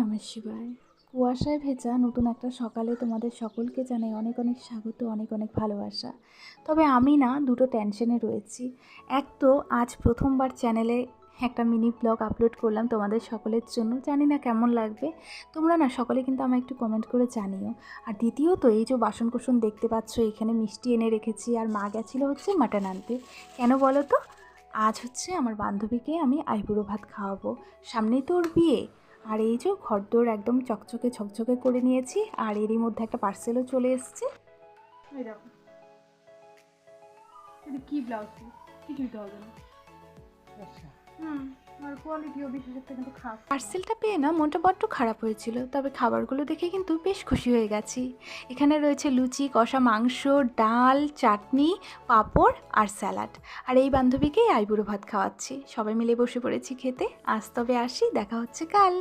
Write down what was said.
নমঃ শিবায়। কুয়াশায় ভেজা নতুন একটা সকালে তোমাদের সকলকে জানাই অনেক অনেক স্বাগত, অনেক অনেক ভালোবাসা। তবে আমি না দুটো টেনশনে রয়েছি। এক তো আজ প্রথমবার চ্যানেলে একটা মিনি ব্লগ আপলোড করলাম তোমাদের সকলের জন্য, জানি না কেমন লাগবে। তোমরা না সকলে কিন্তু আমায় একটু কমেন্ট করে জানিও। আর দ্বিতীয়ত এই যে বাসনকোসন দেখতে পাচ্ছ, এখানে মিষ্টি এনে রেখেছি, আর মা গেছিলো হচ্ছে মাটন আনতে। কেন বলো তো? আজ হচ্ছে আমার বান্ধবীকে আমি আইবুড়ো ভাত খাওয়াবো, সামনেই তো ওর বিয়ে। আর এই যে ঘরদোর একদম চকচকে ঝকঝকে করে নিয়েছি, আর এরই মধ্যে একটা পার্সেলও চলে এসছে। এই দেখো, এটা কি ব্লাউজ পিস, কিছুই তো হবে না। আচ্ছা, আর কোয়ালিটিও বিশেষ একটা কিন্তু খারাপ। পার্সেলটা পেয়ে না মনটা বড্ড খারাপ হয়েছিল, তবে খাবারগুলো দেখে কিন্তু বেশ খুশি হয়ে গেছি। এখানে রয়েছে লুচি, কষা মাংস, ডাল, চাটনি, পাঁপড় আর স্যালাড। আর এই বান্ধবীকেই আইবুড়ো ভাত খাওয়াচ্ছি। সবাই মিলে বসে পড়েছি খেতে। আজ তবে আসি, দেখা হচ্ছে কাল।